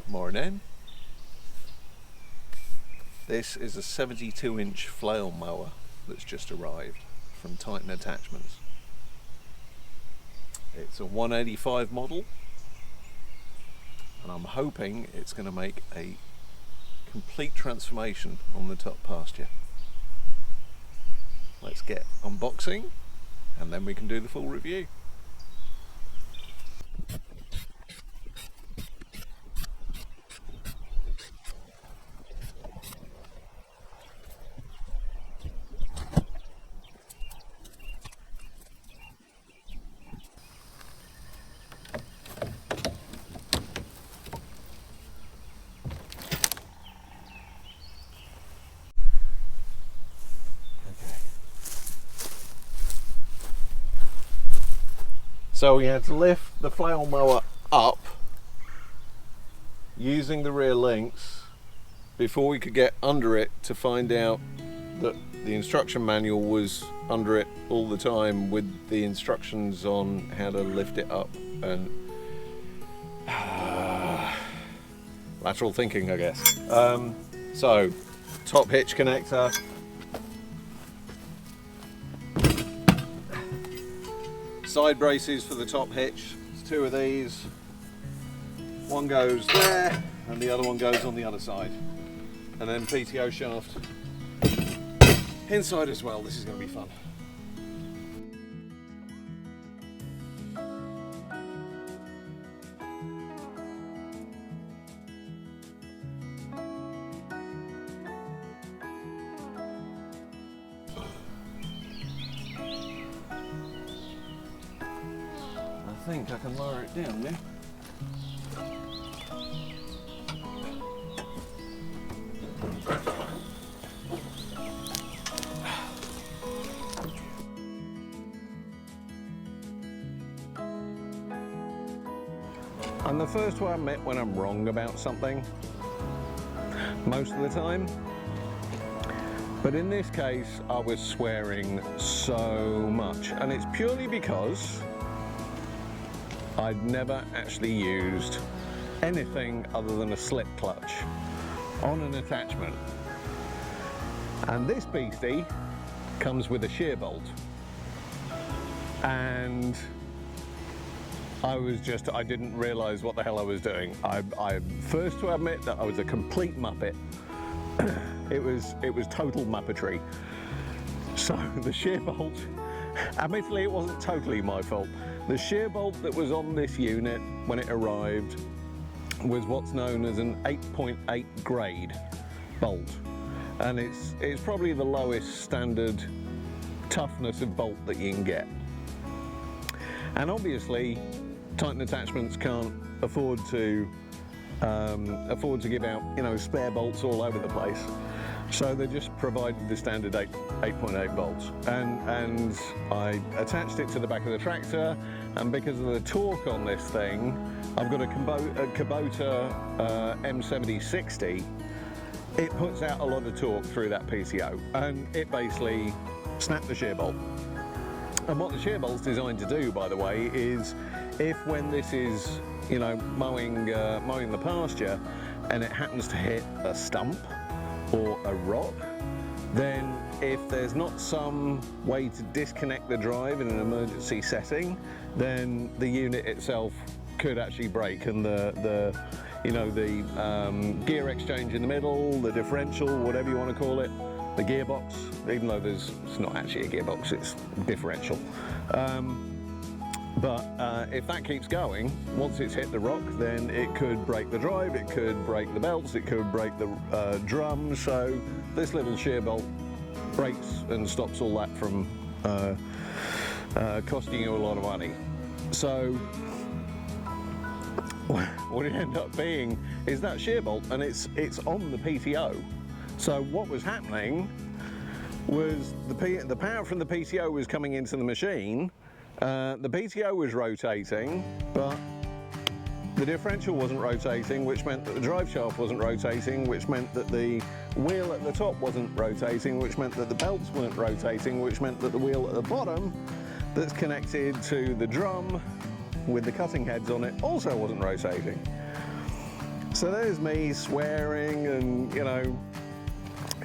Morning. This is a 72-inch flail mower that's just arrived from Titan Attachments. It's a 185 model, and I'm hoping it's going to make a complete transformation on the top pasture. Let's get unboxing and then we can do the full review. So we had to lift the flail mower up using the rear links before we could get under it to find out that the instruction manual was under it all the time with the instructions on how to lift it up, and lateral thinking, I guess. So top hitch connector, side braces for the top hitch. It's two of these. One goes there and the other one goes on the other side. And then PTO shaft inside as well. This is going to be fun. I think I can lower it down now. I'm the first to admit when I'm wrong about something, most of the time. But in this case, I was swearing so much, and it's purely because I'd never actually used anything other than a slip clutch on an attachment. And this beastie comes with a shear bolt. And I didn't realise what the hell I was doing. I'm first to admit that I was a complete muppet. It was total muppetry. So the shear bolt, admittedly it wasn't totally my fault. The shear bolt that was on this unit when it arrived was what's known as an 8.8 grade bolt, and it's probably the lowest standard toughness of bolt that you can get. And obviously Titan Attachments can't afford to give out, you know, spare bolts all over the place. So they just provided the standard 8.8 bolts, and I attached it to the back of the tractor, and because of the torque on this thing, I've got a Kubota M7060. It puts out a lot of torque through that PTO, and it basically snapped the shear bolt. And what the shear bolt's designed to do, by the way, is if when this is, you know, mowing the pasture and it happens to hit a stump or a rock, then if there's not some way to disconnect the drive in an emergency setting, then the unit itself could actually break, and the gear exchange in the middle, the differential, whatever you want to call it, the gearbox, even though it's not actually a gearbox, it's differential. But if that keeps going, once it's hit the rock, then it could break the drive, it could break the belts, it could break the drum. So this little shear bolt breaks and stops all that from costing you a lot of money. So what it ended up being is that shear bolt, and it's on the PTO. So what was happening was the power from the PTO was coming into the machine. The PTO was rotating, but the differential wasn't rotating, which meant that the drive shaft wasn't rotating, which meant that the wheel at the top wasn't rotating, which meant that the belts weren't rotating, which meant that the wheel at the bottom that's connected to the drum with the cutting heads on it also wasn't rotating. So there's me swearing and, you know,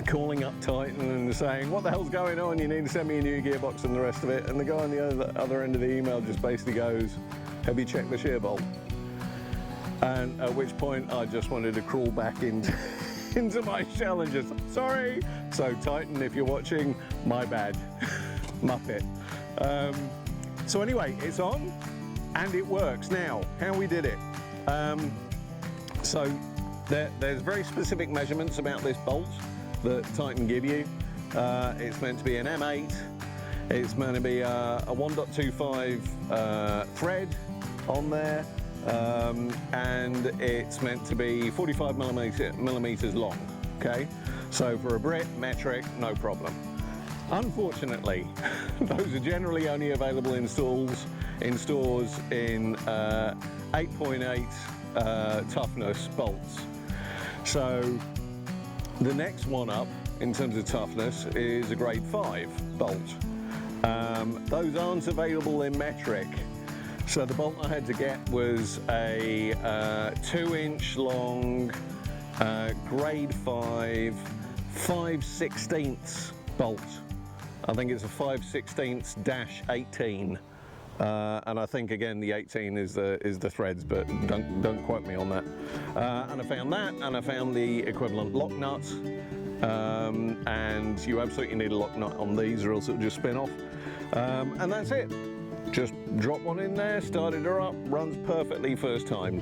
calling up Titan and saying, what the hell's going on? You need to send me a new gearbox and the rest of it. And the guy on the other end of the email just basically goes, have you checked the shear bolt? And at which point I just wanted to crawl back into my shell and just, sorry. So Titan, if you're watching, my bad, Muppet. So anyway, it's on and it works. Now, how we did it. So there's very specific measurements about this bolt that Titan give you. It's meant to be an M8. It's meant to be a 1.25 thread on there. And it's meant to be 45 millimeters long, okay? So for a Brit, metric, no problem. Unfortunately, those are generally only available in stores in 8.8 toughness bolts. So the next one up in terms of toughness is a grade 5 bolt. Those aren't available in metric. So the bolt I had to get was a 2-inch long grade 5 5/16 bolt. I think it's a 5/16-18. And I think again the 18 is the threads, but don't quote me on that. And I found that, and I found the equivalent lock nut. And you absolutely need a lock nut on these, or else it'll just spin off. And that's it. Just drop one in there, started her up, runs perfectly first time.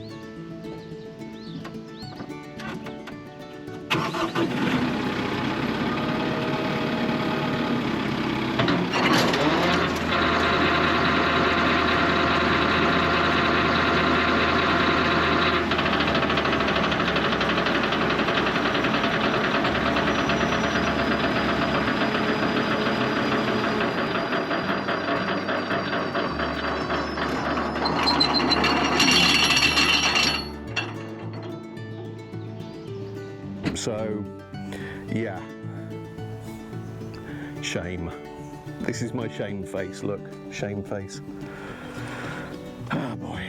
So, yeah, shame. This is my shame face, look, shame face. Oh boy.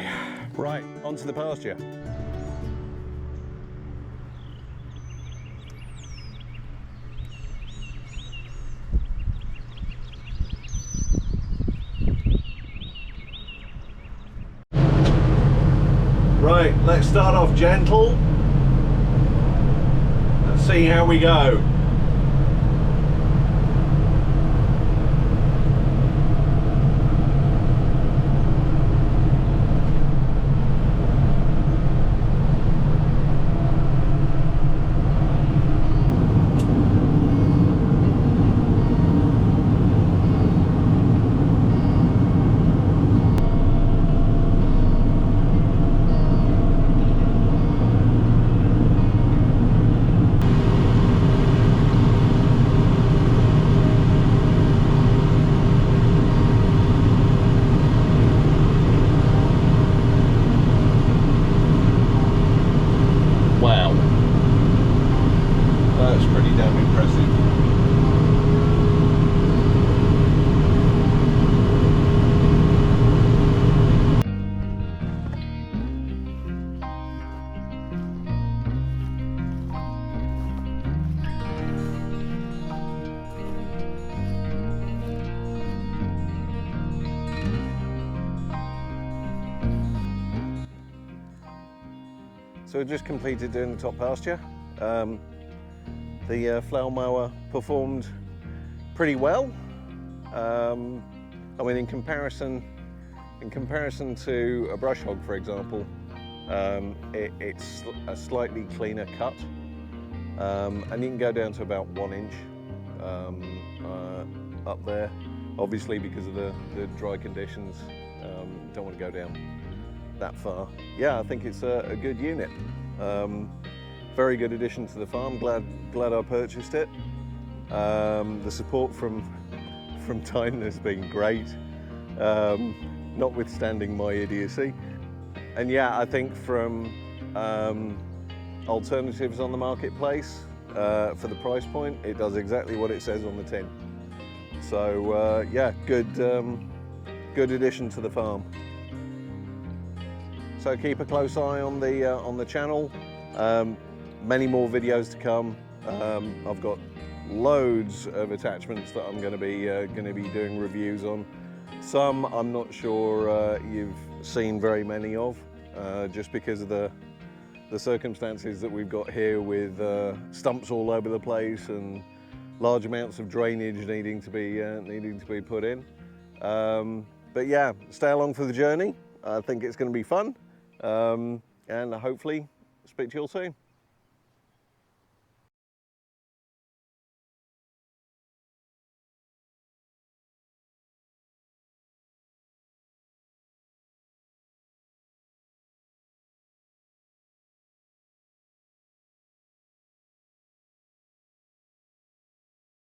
Right, onto the pasture. Right, let's start off gentle. See how we go. Wow, that's pretty damn impressive. So we just completed doing the top pasture. The Flail Mower performed pretty well. I mean, in comparison to a brush hog, for example, it's a slightly cleaner cut, and you can go down to about 1 inch up there. Obviously, because of the dry conditions, don't want to go down that far. Yeah, I think it's a good unit. Very good addition to the farm. Glad I purchased it. The support from Titan has been great, notwithstanding my idiocy. And yeah, I think from alternatives on the marketplace, for the price point, it does exactly what it says on the tin. So yeah, good addition to the farm. So keep a close eye on the channel. Many more videos to come. I've got loads of attachments that I'm going to be doing reviews on. Some I'm not sure you've seen very many of, just because of the circumstances that we've got here with stumps all over the place and large amounts of drainage needing to be put in. But yeah, stay along for the journey. I think it's going to be fun, and hopefully speak to you all soon.